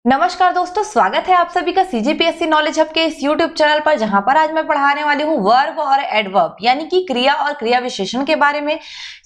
नमस्कार दोस्तों, स्वागत है आप सभी का सीजीपीएससी नॉलेज हब के इस यूट्यूब चैनल पर, जहां पर आज मैं पढ़ाने वाली हूं वर्ब और एडवर्ब यानी कि क्रिया और क्रिया विशेषण के बारे में।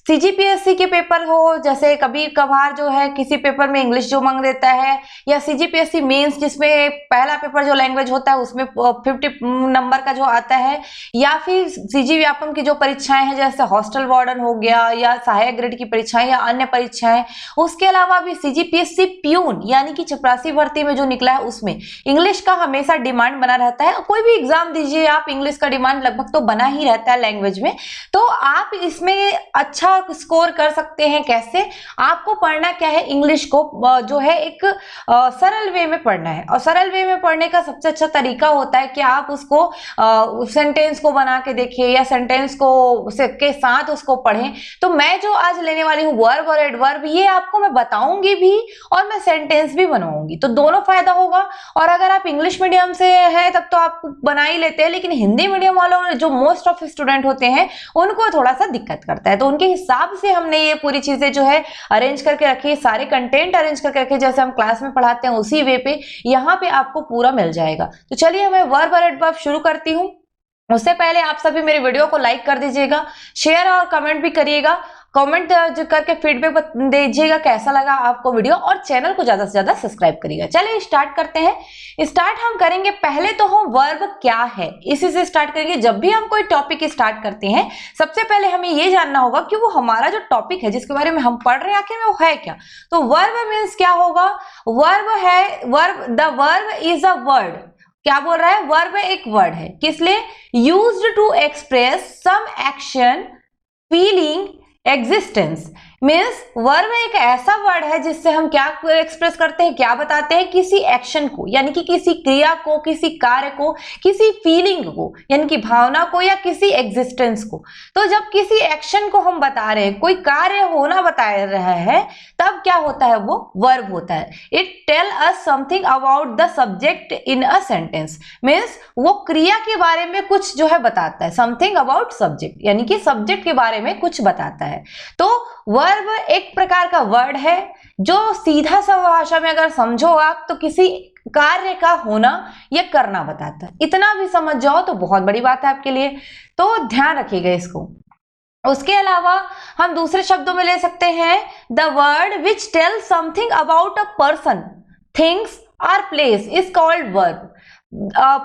सीजीपीएससी के पेपर हो, जैसे कभी कभार जो है किसी पेपर में इंग्लिश जो मांग देता है, या सीजीपीएससी मेंस जिसमें पहला पेपर जो लैंग्वेज होता है उसमें 50 नंबर का जो आता है, या फिर सीजी व्यापम की जो परीक्षाएं हैं जैसे हॉस्टल वार्डन हो गया, या सहायक ग्रेड की परीक्षाएं या अन्य परीक्षाएं। उसके अलावा भी सीजीपीएससी प्यून यानी कि चपरासी भर्ती में जो निकला है उसमें इंग्लिश का हमेशा डिमांड बना रहता है। कोई भी एग्जाम दीजिए आप, इंग्लिश का डिमांड लगभग तो बना ही रहता है लैंग्वेज में। तो आप इसमें अच्छा स्कोर कर सकते हैं। कैसे? आपको पढ़ना क्या है, इंग्लिश को जो है एक सरल वे में पढ़ना है, और सरल वे में पढ़ने का सबसे अच्छा तरीका होता है कि आप उसको सेंटेंस को बना के देखिए या सेंटेंस को के साथ उसको पढ़ें। तो मैं जो आज लेने वाली हूँ वर्ब और एडवर्ब, ये आपको मैं बताऊंगी भी और मैं सेंटेंस भी बनाऊंगी, तो दोनों फायदा होगा। और अगर आप इंग्लिश मीडियम से हैं तब तो आप बना ही लेते हैं, लेकिन हिंदी मीडियम वालों जो मोस्ट ऑफ स्टूडेंट होते हैं उनको थोड़ा सा दिक्कत करता है, तो उनके हिसाब से हमने ये पूरी चीजें जो है अरेंज करके रखी, सारे कंटेंट अरेंज करके रखे, जैसे हम क्लास में पढ़ाते हैं उसी वे पे यहाँ पे आपको पूरा मिल जाएगा। तो चलिए मैं वर्ब और एडवर्ब शुरू करती हूँ। उससे पहले आप सभी मेरे वीडियो को लाइक कर दीजिएगा, शेयर और कमेंट भी करिएगा। कमेंट करके फीडबैक दीजिएगा कैसा लगा आपको वीडियो, और चैनल को ज्यादा से ज्यादा सब्सक्राइब करिएगा। चलिए स्टार्ट करते हैं। स्टार्ट हम करेंगे, पहले तो हम वर्ब क्या है इसी से स्टार्ट करेंगे। जब भी हम कोई टॉपिक स्टार्ट करते हैं सबसे पहले हमें ये जानना होगा कि वो हमारा जो टॉपिक है जिसके बारे में हम पढ़ रहे हैं आखिर में वो है क्या। तो वर्ब मीन्स क्या होगा? वर्ब है, the verb is a word. क्या बोल रहा है? वर्ब एक वर्ड है, किस लिए? Used to express some action, feeling, existence. Means verb एक ऐसा वर्ड है जिससे हम क्या एक्सप्रेस करते हैं, क्या बताते हैं? किसी एक्शन को, यानी कि किसी क्रिया को, किसी कार्य को, किसी फीलिंग को यानी कि भावना को, या किसी एग्जिस्टेंस को। तो जब किसी एक्शन को हम बता रहे हैं, कोई कार्य होना बता रहा है, तब क्या होता है? वो वर्ब होता है। It tell us something about the subject in a sentence. Means वो क्रिया के बारे में कुछ जो है बताता है, समथिंग अबाउट सब्जेक्ट यानी कि सब्जेक्ट के बारे में कुछ बताता है। तो वर्ब एक प्रकार का वर्ड है जो सीधा सा भाषा में अगर समझो आप तो किसी कार्य का होना या करना बताता है। इतना भी समझ जाओ तो बहुत बड़ी बात है आपके लिए, तो ध्यान रखिएगा इसको। उसके अलावा हम दूसरे शब्दों में ले सकते हैं the word which tell something about a person, things और place is called verb.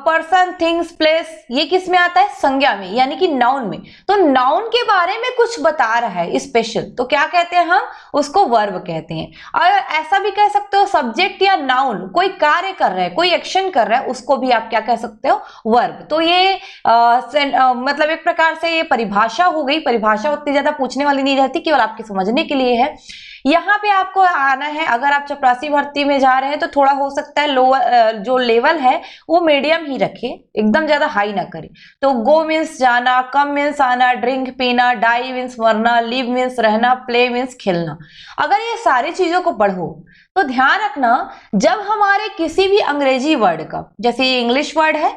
Person, things, place ये किस में आता है? संज्ञा में, यानी कि नाउन में। तो नाउन के बारे में कुछ बता रहा है स्पेशल, तो क्या कहते हैं हम? उसको वर्ब कहते हैं। और ऐसा भी कह सकते हो सब्जेक्ट या नाउन कोई कार्य कर रहा है, कोई एक्शन कर रहा है, उसको भी आप क्या कह सकते हो? वर्ब। तो ये मतलब एक प्रकार से ये परिभाषा हो गई। परिभाषा उतनी ज्यादा पूछने वाली नहीं रहती, केवल आपके समझने के लिए है। यहाँ पे आपको आना है, अगर आप चपरासी भर्ती में जा रहे हैं तो थोड़ा हो सकता है लोअर जो लेवल है वो मीडियम ही रखे, एकदम ज्यादा हाई ना करे। तो गो मीन्स जाना, कम मीन्स आना, ड्रिंक पीना, डाई मीन्स मरना, लिव मीन्स रहना, प्ले मीन्स खेलना। अगर ये सारी चीजों को पढ़ो तो ध्यान रखना, जब हमारे किसी भी अंग्रेजी वर्ड का, जैसे ये इंग्लिश वर्ड है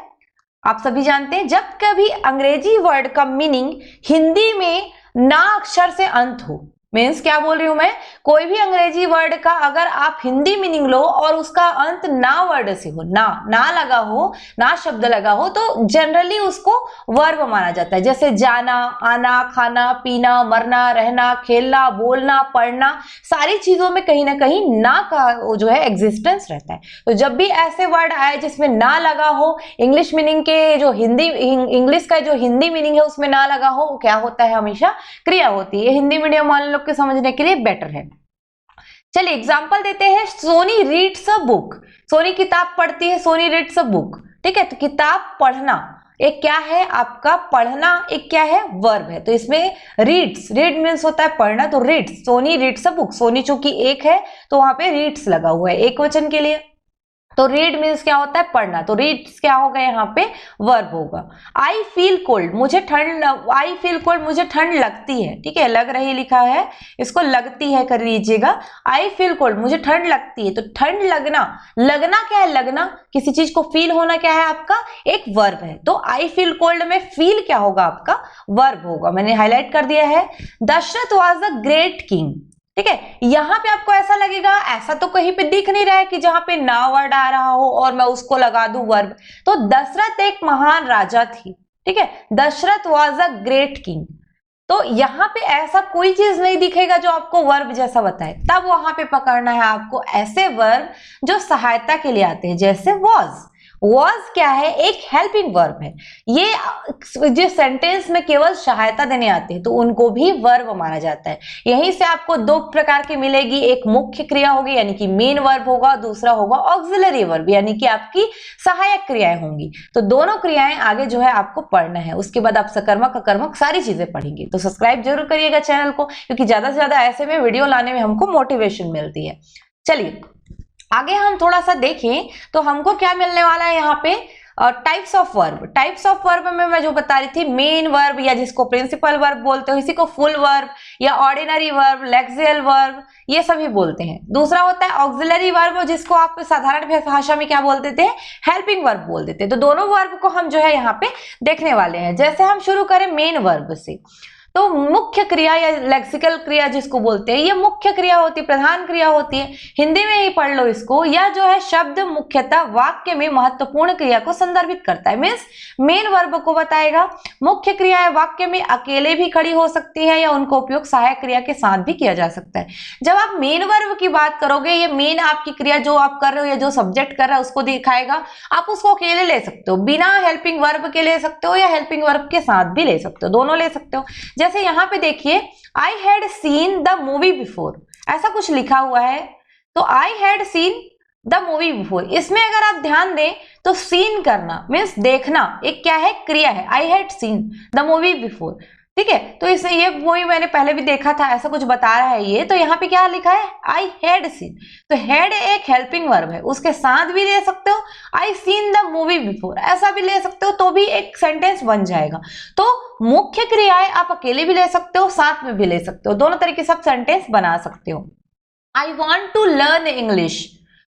आप सभी जानते हैं, जब कभी अंग्रेजी वर्ड का मीनिंग हिंदी में ना अक्षर से अंत हो, मीन्स क्या बोल रही हूं मैं, कोई भी अंग्रेजी वर्ड का अगर आप हिंदी मीनिंग लो और उसका अंत ना वर्ड से हो, ना लगा हो, ना शब्द लगा हो, तो जनरली उसको वर्ब माना जाता है। जैसे जाना, आना, खाना, पीना, मरना, रहना, खेलना, बोलना, पढ़ना, सारी चीजों में कहीं ना कहीं ना का जो है एग्जिस्टेंस रहता है। तो जब भी ऐसे वर्ड आए जिसमें ना लगा हो, इंग्लिश मीनिंग के जो इंग्लिश का जो हिंदी मीनिंग है उसमें ना लगा हो, क्या होता है? हमेशा क्रिया होती है। हिंदी मीडियम वाले के समझने के लिए बेटर है। चलिए एग्जांपल देते हैं। Soni reads a book. Soni किताब पढ़ती है, सोनी रीड्स अ बुक। ठीक है, तो किताब पढ़ना एक क्या है आपका? पढ़ना एक क्या है? वर्ब है। तो इसमें रीड्स, रीड मीन्स होता है पढ़ना, तो reads, Soni reads a book. Soni चूंकि एक है तो वहां पे रीड्स लगा हुआ है एक वचन के लिए। तो रीड मीन्स क्या होता है? पढ़ना, तो रीड्स क्या होगा यहाँ पे? वर्ब होगा। आई फील कोल्ड, मुझे ठंड, आई फील कोल्ड मुझे ठंड लगती है। ठीक है, लग रही लिखा है, इसको लगती है कर लीजिएगा। आई फील कोल्ड मुझे ठंड लगती है, तो ठंड लगना, लगना क्या है? लगना, किसी चीज को फील होना क्या है आपका? एक वर्ब है। तो आई फील कोल्ड में फील क्या होगा आपका? वर्ब होगा। मैंने हाईलाइट कर दिया है। Dashrath was a great king. ठीक है। यहाँ पे आपको ऐसा लगेगा, ऐसा तो कहीं पे दिख नहीं रहा है कि जहां पे ना वर्ड आ रहा हो और मैं उसको लगा दूं वर्ब। तो दशरथ एक महान राजा थी, ठीक है, Dashrath was a great king. तो यहाँ पे ऐसा कोई चीज नहीं दिखेगा जो आपको वर्ब जैसा बताए, तब वहां पे पकड़ना है आपको ऐसे वर्ब जो सहायता के लिए आते हैं, जैसे वॉज। वॉज क्या है, एक हेल्पिंग वर्ब है। ये जो सेंटेंस में केवल सहायता देने आते हैं तो उनको भी वर्ब माना जाता है। यहीं से आपको दो प्रकार की मिलेगी, एक मुख्य क्रिया होगी यानी कि मेन वर्ब होगा, दूसरा होगा ऑक्सिलरी वर्ब यानी कि आपकी सहायक क्रियाएं होंगी। तो दोनों क्रियाएं आगे जो है आपको पढ़ना है, उसके बाद आप सकर्मक अकर्मक सारी चीजें पढ़ेंगे। तो सब्सक्राइब जरूर करिएगा चैनल को, क्योंकि ज्यादा से ज्यादा ऐसे में वीडियो लाने में हमको मोटिवेशन मिलती है। चलिए आगे हम थोड़ा सा देखें तो हमको क्या मिलने वाला है यहाँ पे, types of verb. Types of verb में मैं जो बता रही थी, मेन वर्ब या जिसको प्रिंसिपल वर्ब बोलते हो, इसी को फुल वर्ब या ऑर्डिनरी वर्ब, लेक्सियल वर्ब, ये सभी बोलते हैं। दूसरा होता है ऑक्सिलरी वर्ब, जिसको आप साधारण भाषा में क्या बोलते थे, हेल्पिंग वर्ब बोलते थे। तो दोनों वर्ब को हम जो है यहाँ पे देखने वाले हैं। जैसे हम शुरू करें मेन वर्ब से, तो मुख्य क्रिया या लेक्सिकल क्रिया जिसको बोलते हैं, ये मुख्य क्रिया होती है, प्रधान क्रिया होती है। हिंदी में ही पढ़ लो इसको। यह जो है शब्द मुख्यतः वाक्य में महत्वपूर्ण क्रिया को संदर्भित करता है, मीन्स मेन वर्ब को बताएगा। मुख्य क्रिया वाक्य में अकेले भी खड़ी हो सकती है या उनका उपयोग सहायक क्रिया के साथ भी किया जा सकता है। जब आप मेन वर्ब की बात करोगे, ये मेन आपकी क्रिया जो आप कर रहे हो या जो सब्जेक्ट कर रहा है उसको दिखाएगा। आप उसको अकेले ले सकते हो, बिना हेल्पिंग वर्ब के ले सकते हो या हेल्पिंग वर्ब के साथ भी ले सकते हो, दोनों ले सकते हो। जैसे यहाँ पे देखिए, I had seen the movie before, ऐसा कुछ लिखा हुआ है। तो I had seen the movie before, इसमें अगर आप ध्यान दें तो सीन करना मीन्स देखना, एक क्या है, क्रिया है। I had seen the movie before, ठीक है। तो इसमें ये मूवी मैंने पहले भी देखा था, ऐसा कुछ बता रहा है ये। तो यहाँ पे क्या लिखा है, आई हैड सीन। तो हैड एक हेल्पिंग वर्ब है, उसके साथ भी ले सकते हो, I seen the movie before ऐसा भी ले सकते हो, तो भी एक सेंटेंस बन जाएगा। तो मुख्य क्रियाएं आप अकेले भी ले सकते हो, साथ में भी ले सकते हो, दोनों तरीके से आप सेंटेंस बना सकते हो। I want to learn English,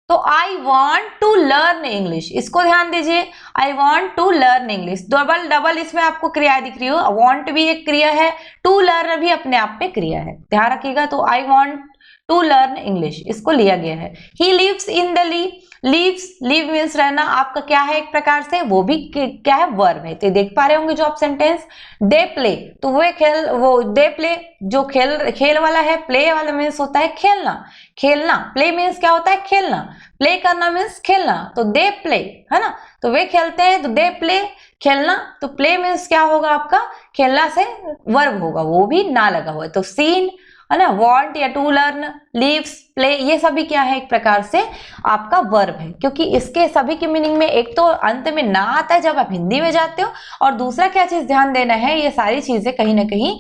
तो I want to learn English, इसको ध्यान दीजिए, I want to learn English. Double double इसमें आपको क्रिया दिख रही हो, वॉन्ट भी एक क्रिया है, टू लर्न भी अपने आप में क्रिया है, ध्यान रखिएगा। तो I want to learn English इसको लिया गया है। ही लिव्स इन द ली, लीव्स, लीव मीन्स रहना, आपका क्या है एक प्रकार से, वो भी क्या है, वर्ब है। तो देख पा रहे होंगे जो आप सेंटेंस। दे प्ले, तो वे खेल, वो दे प्ले जो खेल वाला है, प्ले वाला मीन्स होता है खेलना, खेलना। प्ले मीन्स क्या होता है, खेलना, प्ले करना मीन्स खेलना। तो दे प्ले है ना, तो वे खेलते हैं, तो दे प्ले खेलना। तो प्ले मीन्स क्या होगा आपका, खेलना से वर्ब होगा, वो भी ना लगा हुआ है। तो सीन है ना, वॉन्ट या टू लर्न, लीव्स, प्ले, ये सभी क्या है एक प्रकार से आपका वर्ब है, क्योंकि इसके सभी की मीनिंग में एक तो अंत में ना आता है जब आप हिंदी में जाते हो, और दूसरा क्या चीज ध्यान देना है, ये सारी चीजें कहीं ना कहीं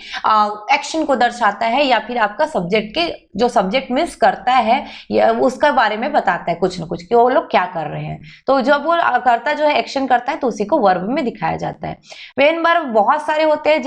एक्शन को दर्शाता है या फिर आपका सब्जेक्ट के जो सब्जेक्ट मिस करता है या उसका बारे में बताता है कुछ ना कुछ कि वो लोग क्या कर रहे हैं। तो जब वो करता जो है एक्शन करता है तो उसी को वर्ब में दिखाया जाता है। मेन वर्ब बहुत सारे होते हैं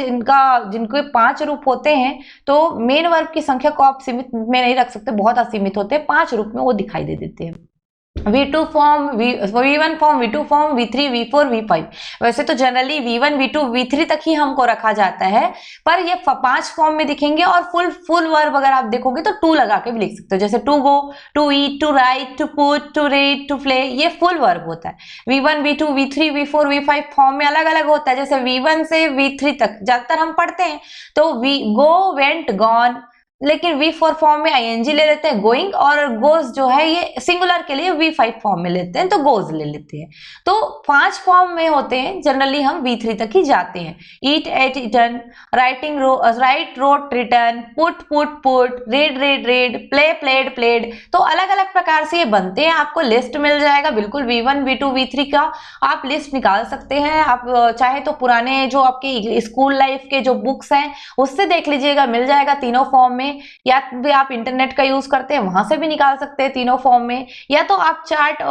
जिनके 5 रूप होते हैं। तो मेन वर्ब की संख्या को आप सीमित में नहीं रख सकते, बहुत असीमित होते हैं, 5 रूप में वो दिखाई दे देते हैं। V2 form, V1 form, V2 form, V3, V4, V5। वैसे तो जनरली V1, V2, V3 तक ही हमको रखा जाता है, पर ये 5 फॉर्म में दिखेंगे। और फुल वर्ब अगर आप देखोगे तो टू लगा के भी लिख सकते हो, जैसे to go, to eat, to write, to put, to read, to play, ये फुल वर्ब होता है। V1, V2, V3, V4, V5 form में अलग अलग होता है। जैसे V1 से V3 तक ज्यादातर हम पढ़ते हैं तो गो, वेंट, गॉन, लेकिन V4 फॉर्म में ING ले लेते हैं, गोइंग, और गोज जो है ये सिंगुलर के लिए V5 फॉर्म में लेते हैं, तो गोज ले लेते हैं। तो 5 फॉर्म में होते हैं, जनरली हम V3 तक ही जाते हैं। Eat, ate, eaten, writing, write, wrote, return, put, put, read, read, play, played. तो अलग अलग प्रकार से ये बनते हैं, आपको लिस्ट मिल जाएगा बिल्कुल। V1, V2, V3 का आप लिस्ट निकाल सकते हैं। आप चाहे तो पुराने जो आपके स्कूल लाइफ के जो बुक्स हैं उससे देख लीजिएगा, मिल जाएगा तीनों फॉर्म में। या भी आप इंटरनेट का यूज करते हैं वहां से भी निकाल सकते हैं तीनों फॉर्म में, या तो आप चार्ट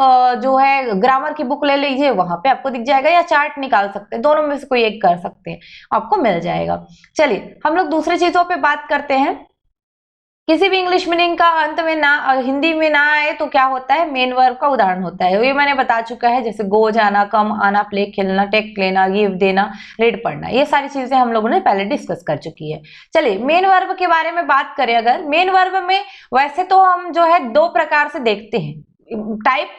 जो है ग्रामर की बुक ले लीजिए, वहां पे आपको दिख जाएगा, या चार्ट निकाल सकते हैं, दोनों में से कोई एक कर सकते हैं, आपको मिल जाएगा। चलिए हम लोग दूसरी चीजों पे बात करते हैं किसी भी इंग्लिश मीनिंग का अंत में ना हिंदी में ना आए तो क्या होता है, मेन वर्ब का उदाहरण होता है। ये मैंने बता चुका है, जैसे गो जाना, कम आना, प्ले खेलना, टेक लेना, गिव देना, रीड पढ़ना, ये सारी चीजें हम लोगों ने पहले डिस्कस कर चुकी है। चलिए मेन वर्ब के बारे में बात करें, अगर मेन वर्ब में वैसे तो हम जो है दो प्रकार से देखते हैं।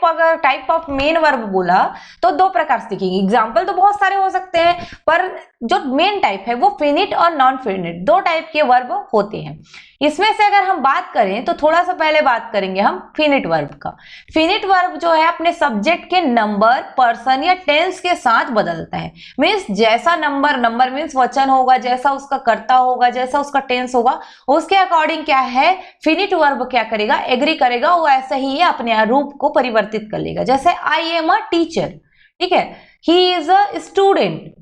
अगर टाइप ऑफ मेन वर्ब बोला तो दो प्रकार से दिखेंगे। एग्जाम्पल तो बहुत सारे हो सकते हैं, पर जो मेन टाइप है वो फिनिट और नॉन फिनिट दो टाइप के वर्ब होते हैं। इसमें से अगर हम बात करें तो थोड़ा सा पहले बात करेंगे हम फिनिट वर्ब का। फिनिट वर्ब जो है अपने सब्जेक्ट के नंबर, पर्सन या टेंस के साथ बदलता है। मीन्स जैसा नंबर मीन्स वचन होगा, जैसा उसका कर्ता होगा, जैसा उसका टेंस होगा, उसके अकॉर्डिंग क्या है फिनिट वर्ब क्या करेगा, एग्री करेगा, वो ऐसा ही है अपने रूप को परिवर्तित कर लेगा। जैसे आई एम अ टीचर, ठीक है, he is a student,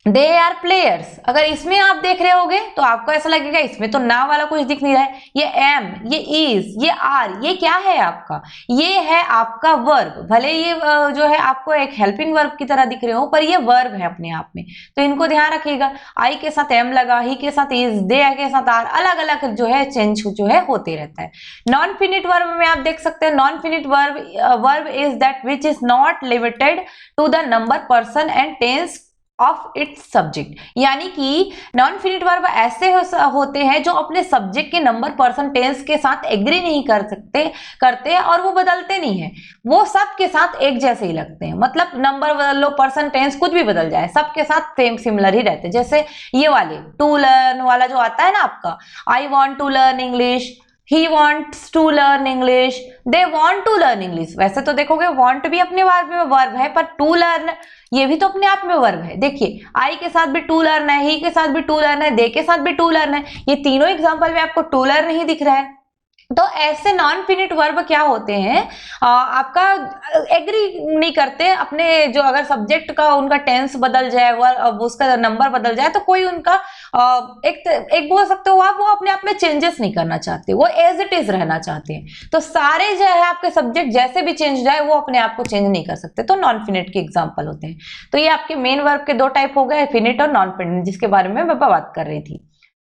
they are players. अगर इसमें आप देख रहे होगे तो आपको ऐसा लगेगा इसमें तो ना वाला कुछ दिख नहीं रहा है, ये एम, ये इज, ये आर, ये क्या है आपका, ये है आपका वर्ब। भले ये जो है आपको एक हेल्पिंग वर्ब की तरह दिख रहे हो, पर ये वर्ब है अपने आप में, तो इनको ध्यान रखिएगा। आई के साथ एम लगा, ही के साथ इज, दे के साथ आर, अलग अलग जो है चेंज जो है होते रहता है। नॉन फिनिट वर्ब में आप देख सकते हैं, non finite verb is that which is not limited to the number, person and tense of its subject. यानी कि नॉन फिनिट वर्ब ऐसे होते हैं जो अपने सब्जेक्ट के नंबर, पर्सन, टेंस के साथ एग्री नहीं करते और वो बदलते नहीं है, वो सब के साथ एक जैसे ही लगते हैं। मतलब नंबर बदल लो, पर्सन, टेंस कुछ भी बदल जाए, सबके साथ सेम सिमिलर ही रहते हैं। जैसे ये वाले टू लर्न वाला जो आता है ना आपका, I want to learn English, he wants to learn English, they want to learn English। वैसे तो देखोगे want भी अपने वर्ब में वर्ब है, पर to learn ये भी तो अपने आप में वर्ब है। देखिए I के साथ भी to learn है, he के साथ भी to learn है, they के साथ भी to learn है, ये तीनों एग्जाम्पल में आपको to learn नहीं दिख रहा है। तो ऐसे नॉन फिनिट वर्ब क्या होते हैं, आपका एग्री नहीं करते अपने, जो अगर सब्जेक्ट का उनका टेंस बदल जाए, उसका नंबर बदल जाए, तो कोई उनका एक बोल सकते हो आप, वो अपने आप में चेंजेस नहीं करना चाहते, वो एज इट इज रहना चाहते हैं। तो सारे जो है आपके सब्जेक्ट जैसे भी चेंज जाए वो अपने आप को चेंज नहीं कर सकते, तो नॉन फिनिट के एग्जाम्पल होते हैं। तो ये आपके मेन वर्ब के दो टाइप हो गए, फिनिट और नॉन फिनिट, जिसके बारे में मैं बात कर रही थी।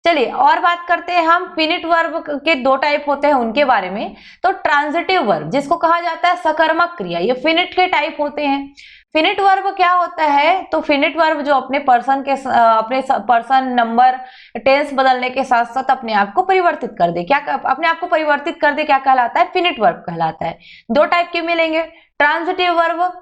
चलिए और बात करते हैं हम फिनिट वर्ब के दो टाइप होते हैं उनके बारे में। तो ट्रांजिटिव वर्ब जिसको कहा जाता है सकर्मक क्रिया, ये फिनिट के टाइप होते हैं। फिनिट वर्ब क्या होता है, तो फिनिट वर्ब जो अपने पर्सन, नंबर, टेंस बदलने के साथ साथ अपने आप को परिवर्तित कर दे, क्या अपने आप को परिवर्तित कर दे, क्या कहलाता है, फिनिट वर्ब कहलाता है। दो टाइप के मिलेंगे। ट्रांजिटिव वर्ब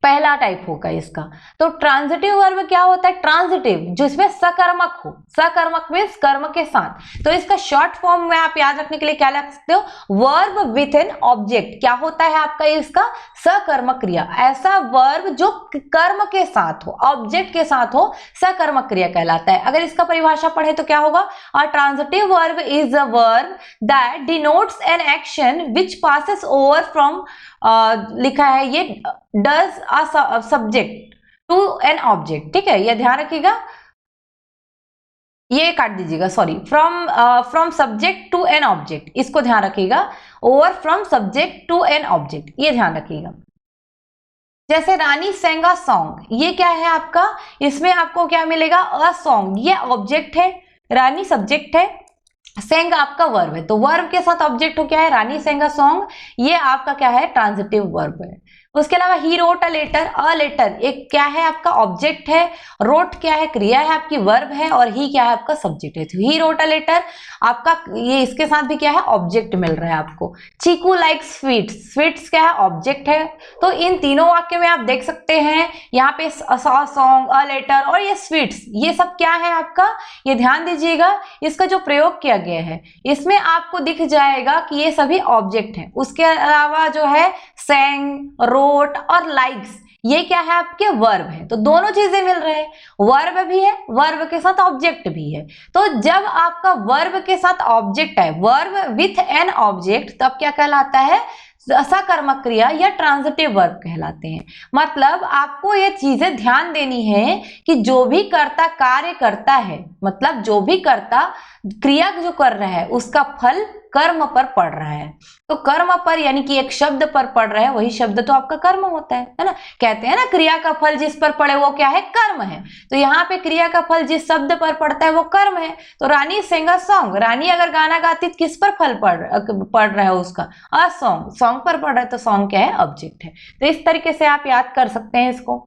पहला टाइप होगा इसका। तो ट्रांजिटिव वर्ब क्या होता है, ट्रांजिटिव जिसमें सकर्मक हो, सकर्मक मीन्स कर्म के साथ। तो इसका शॉर्ट फॉर्म में आप याद रखने के लिए क्या लिख सकते हो, वर्ब विथ एन ऑब्जेक्ट। क्या होता है आपका इसका, सकर्मक क्रिया, ऐसा वर्ब जो कर्म के साथ हो, ऑब्जेक्ट के साथ हो, सकर्मक क्रिया कहलाता है। अगर इसका परिभाषा पढ़े तो क्या होगा, a transitive verb is a verb that denotes an action which passes over from, लिखा है ये does a subject to an object, ठीक है, ये ध्यान रखिएगा, ये काट दीजिएगा, sorry, from subject to an object, इसको ध्यान रखिएगा, over from subject to an object, ये ध्यान रखिएगा। जैसे रानी सेंग अ सॉन्ग, ये क्या है आपका, इसमें आपको क्या मिलेगा, अ सॉन्ग, ये ऑब्जेक्ट है, रानी सब्जेक्ट है, सेंग आपका वर्ब है, तो वर्ब के साथ ऑब्जेक्ट हो क्या है, रानी सेंग अ सॉन्ग, ये आपका क्या है, ट्रांजिटिव वर्ब है। उसके अलावा he wrote a letter, a letter एक क्या है आपका, ऑब्जेक्ट है, रोट क्या है, क्रिया है आपकी, वर्ब है, और ही क्या है आपका, सब्जेक्ट है। तो ही रोट अ लेटर आपका, ये इसके साथ भी क्या है, ऑब्जेक्ट मिल रहा है आपको। चीकू लाइक्स स्वीट्स, स्वीट्स क्या है, ऑब्जेक्ट है। तो इन तीनों वाक्य में आप देख सकते हैं यहाँ पे सॉन्ग, अ लेटर और ये स्वीट्स, ये सब क्या है आपका, ये ध्यान दीजिएगा, इसका जो प्रयोग किया गया है इसमें आपको दिख जाएगा कि ये सभी ऑब्जेक्ट हैं। उसके अलावा जो है सेंग, रोट और लाइक्स, ये क्या है आपके, वर्ब है। तो दोनों चीजें मिल रहे हैं, वर्ब भी है, वर्ब के साथ ऑब्जेक्ट भी है। तो जब आपका वर्ब के साथ ऑब्जेक्ट है, वर्ब विथ एन ऑब्जेक्ट, तब क्या कहलाता है, सकर्मक क्रिया या ट्रांजिटिव वर्ब कहलाते हैं। मतलब आपको ये चीजें ध्यान देनी है कि जो भी कर्ता कार्य करता है, मतलब जो भी कर्ता क्रिया जो कर रहा है उसका फल कर्म पर पड़ रहा है। तो कर्म पर यानी कि एक शब्द पर पड़ रहा है, वही शब्द तो आपका कर्म होता है ना। कहते हैं ना क्रिया का फल जिस पर पड़े वो क्या है, कर्म है। तो यहाँ पे क्रिया का फल जिस शब्द पर पड़ता है वो कर्म है। तो रानी सिंग अ सॉन्ग, रानी अगर गाना गाती तो किस पर फल पड़ रहा है उसका, अ सॉन्ग, सॉन्ग पर पड़ रहा है, तो सॉन्ग क्या है, ऑब्जेक्ट है। तो इस तरीके से आप याद कर सकते हैं इसको।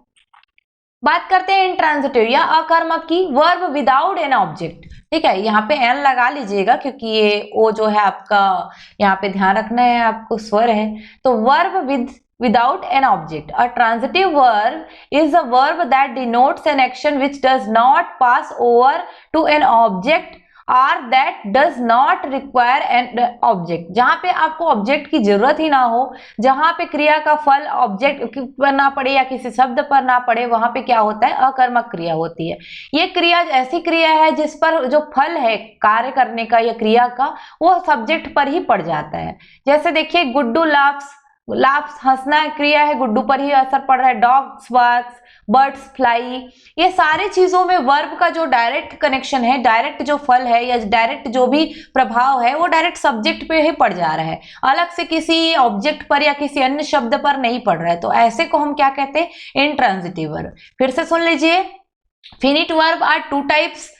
बात करते हैं इंट्रांजिटिव या अकर्मक की, वर्ब विदाउट एन ऑब्जेक्ट। ठीक है, यहाँ पे एन लगा लीजिएगा क्योंकि ये ओ जो है आपका, यहाँ पे ध्यान रखना है आपको, स्वर है। तो verb without an object. A transitive verb is a verb that denotes an action which does not pass over to an object or that does not require an object. जहां पे आपको ऑब्जेक्ट की जरूरत ही ना हो, जहां पे क्रिया का फल ऑब्जेक्ट पर ना पड़े या किसी शब्द पर ना पड़े, वहां पे क्या होता है, अकर्मक क्रिया होती है। ये क्रिया ऐसी क्रिया है जिस पर जो फल है कार्य करने का या क्रिया का, वो सब्जेक्ट पर ही पड़ जाता है। जैसे देखिए गुड्डू लाफ्स, लाफ्स हंसना क्रिया है, गुड्डू पर ही असर पड़ रहा है। डॉग्स बार्क्स, बर्ड्स फ्लाई, ये सारी चीजों में वर्ब का जो डायरेक्ट कनेक्शन है, डायरेक्ट जो फल है या डायरेक्ट जो भी प्रभाव है, वो डायरेक्ट सब्जेक्ट पे ही पड़ जा रहा है, अलग से किसी ऑब्जेक्ट पर या किसी अन्य शब्द पर नहीं पड़ रहा है। तो ऐसे को हम क्या कहते हैं, इंट्रांजिटिव वर्ब। फिर से सुन लीजिए, finite verb are two types,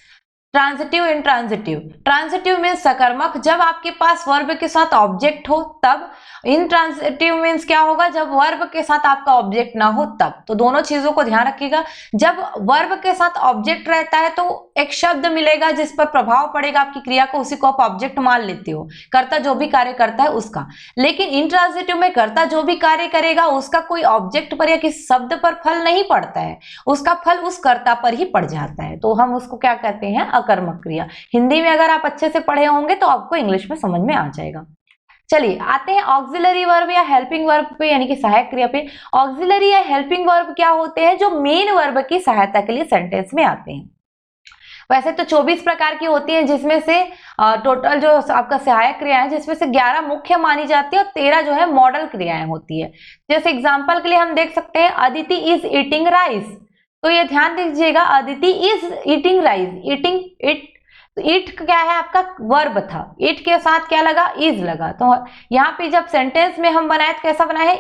transitive, intransitive. Transitive means सकर्मक, जब आपके पास वर्ब के साथ ऑब्जेक्ट हो तब। इंट्रांजिटिव मीन्स क्या होगा, जब वर्ब के साथ आपका ऑब्जेक्ट ना हो तब। तो दोनों चीजों को ध्यान रखिएगा। जब वर्ब के साथ ऑब्जेक्ट रहता है तो एक शब्द मिलेगा जिस पर प्रभाव पड़ेगा आपकी क्रिया को, उसी को आप ऑब्जेक्ट मान लेते हो, कर्ता जो भी कार्य करता है उसका। लेकिन इंट्रांजिटिव में कर्ता जो भी कार्य करेगा उसका कोई ऑब्जेक्ट पर या किसी शब्द पर फल नहीं पड़ता है, उसका फल उस कर्ता पर ही पड़ जाता है। तो हम उसको क्या कहते हैं, अकर्मक क्रिया। हिंदी में अगर आप अच्छे से पढ़े होंगे तो आपको इंग्लिश में समझ में आ जाएगा। चलिए आते हैं ऑक्सिलरी वर्ब या हेल्पिंग वर्ब पे, यानी कि सहायक क्रिया पे। ऑक्सिलरी या हेल्पिंग वर्ब क्या होते हैं, जो मेन वर्ब की सहायता के लिए सेंटेंस में आते हैं। वैसे तो 24 प्रकार की होती हैं, जिसमें से टोटल जो आपका सहायक क्रियाएं, जिसमें से 11 मुख्य मानी जाती है और 13 जो है मॉडल क्रियाएं होती है। जैसे एग्जांपल के लिए हम देख सकते हैं, अदिति इज ईटिंग राइस। तो ये ध्यान दीजिएगा, Aditi is eating rice, eating it, तो ईट क्या है आपका वर्ब था, ईट के साथ क्या लगा, इज लगा। तो यहाँ पे जब सेंटेंस में हम बनाए तो कैसा बना है,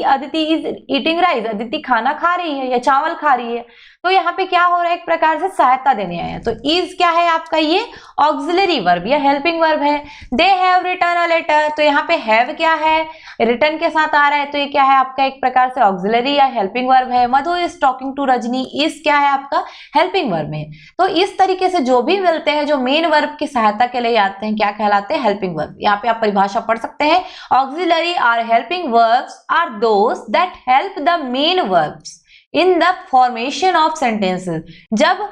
Aditi is eating rice, Aditi खाना खा रही है या चावल खा रही है। तो यहाँ पे क्या हो रहा है, एक प्रकार से सहायता देने आए हैं। तो इज क्या है आपका, ये ऑक्सिलरी वर्ब या हेल्पिंग वर्ब है। They have written a letter, तो यहाँ पे हैव क्या है, रिटर्न के साथ आ रहा है, तो ये क्या है आपका एक प्रकार से ऑक्सिलरी या हेल्पिंग वर्ब है। Madhu is talking to Rajni, is क्या है आपका हेल्पिंग वर्ब में। तो इस तरीके से जो भी मिलते हैं जो मेन वर्ब की सहायता के लिए आते हैं, क्या कहलाते हैं, हेल्पिंग वर्ब। यहाँ पे आप परिभाषा पढ़ सकते हैं, ऑक्सिलरी और helping verbs are those that help the main verbs in the formation of sentences. जब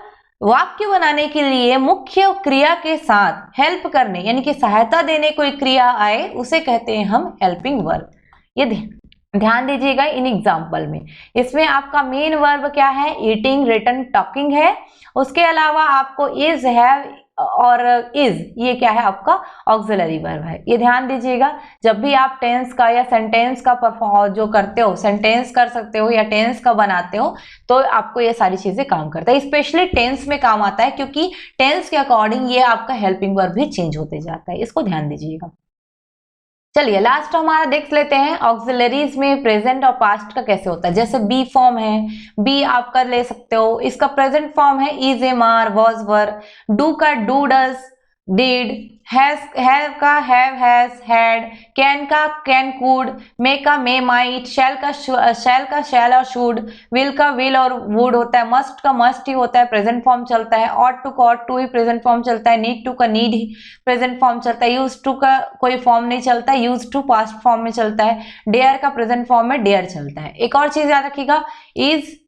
वाक्य बनाने के लिए मुख्य क्रिया के साथ हेल्प करने यानी कि सहायता देने कोई क्रिया आए, उसे कहते हैं हम हेल्पिंग वर्ब। ये ध्यान दीजिएगा इन एग्जाम्पल में। इसमें आपका मेन वर्ब क्या है, ईटिंग, रिटन, टॉकिंग है। उसके अलावा आपको इज, हैव और इज, ये क्या है आपका ऑक्सिलरी वर्ब है। ये ध्यान दीजिएगा, जब भी आप टेंस का या सेंटेंस का परफॉर्म जो करते हो, सेंटेंस कर सकते हो या टेंस का बनाते हो, तो आपको ये सारी चीजें काम करता है। स्पेशली टेंस में काम आता है, क्योंकि टेंस के अकॉर्डिंग ये आपका हेल्पिंग वर्ब भी चेंज होते जाता है, इसको ध्यान दीजिएगा। चलिए लास्ट हमारा देख लेते हैं ऑक्सिलरीज में प्रेजेंट और पास्ट का कैसे होता है। जैसे बी फॉर्म है, बी आप कर ले सकते हो, इसका प्रेजेंट फॉर्म है is, am, are, was, were. Do का डू, डज, डिड। हैव का हैव, हैज, हैड। कैन का कैन, कुड। मे का मे, माइट। शैल का शैल और शुड। विल का विल और वुड होता है। मस्ट का मस्ट ही होता है, प्रेजेंट फॉर्म चलता है। ऑट टू का ऑट टू ही प्रेजेंट फॉर्म चलता है। नीड टू का नीड ही प्रेजेंट फॉर्म चलता है। यूज टू का कोई फॉर्म नहीं चलता है, यूज टू पास्ट फॉर्म में चलता है। डेयर का प्रेजेंट फॉर्म में डेयर चलता है। एक और चीज याद रखिएगा, इज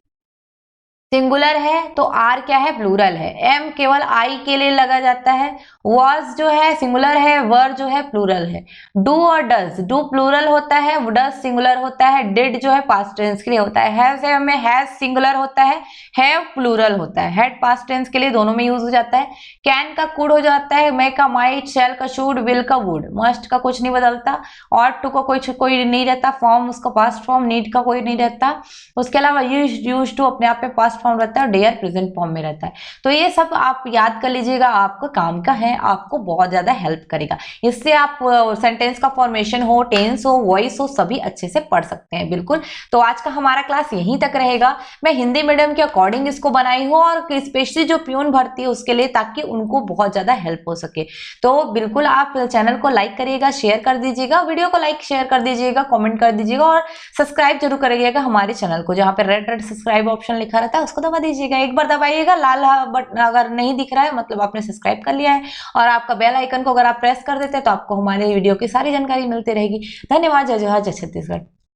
सिंगुलर है तो आर क्या है, प्लूरल है। एम केवल आई के लिए लगा जाता है। वॉज जो है सिंगुलर है, वर जो है प्लूरल है। डू और डज, डू प्लूरल होता है, डज सिंगुलर होता है। डिड जो है पास्ट टेंस के लिए होता है। हैव में हैज सिंगुलर होता है, हैव प्लूरल होता है। हैड पास्ट टेंस के लिए दोनों में यूज हो जाता है। कैन का कुड हो जाता है। मे का माइट, शैल का शुड, विल का वुड। मस्ट का कुछ नहीं बदलता। ऑट टू का कोई नहीं रहता फॉर्म, उसका पास्ट फॉर्म। नीड का कोई नहीं रहता। उसके अलावा यूज टू अपने आप में पास्ट पास्ट फॉर्म रहता है और डेयर प्रेजेंट फॉर्म में रहता है। तो ये सब आप याद कर लीजिएगा, आपको काम का है, आपको बहुत ज्यादा हेल्प करेगा। इससे आप सेंटेंस का फॉर्मेशन हो, टेंस हो, वॉइस हो, सभी अच्छे से पढ़ सकते हैं। बिल्कुल, तो आज का हमारा क्लास यहीं तक रहेगा। मैं हिंदी मीडियम के अकॉर्डिंग इसको बनाई हूँ और स्पेशली जो प्यून भर्ती है उसके लिए, ताकि उनको बहुत ज्यादा हेल्प हो सके। तो बिल्कुल आप चैनल को लाइक करिएगा, शेयर कर दीजिएगा, वीडियो को लाइक शेयर कर दीजिएगा, कमेंट कर दीजिएगा और सब्सक्राइब जरूर करिएगा हमारे चैनल को। जहाँ पे रेड रेड सब्सक्राइब ऑप्शन लिखा रहता है उसको दबा दीजिएगा, एक बार दबाइएगा। लाल बटन अगर नहीं दिख रहा है मतलब आपने सब्सक्राइब कर लिया है। और आपका बेल आइकन को अगर आप प्रेस कर देते हैं तो आपको हमारे वीडियो की सारी जानकारी मिलती रहेगी। धन्यवाद। जय जोहार, जय छत्तीसगढ़।